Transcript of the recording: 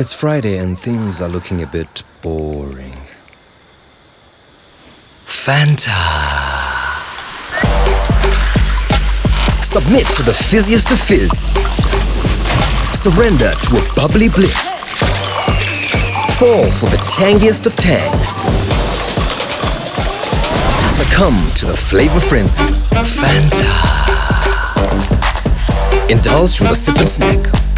It's Friday and things are looking a bit boring. Fanta. Submit to the fizziest of fizz. Surrender to a bubbly bliss. Fall for the tangiest of tangs. Succumb to the flavor frenzy. Fanta. Indulge with a sip and snack.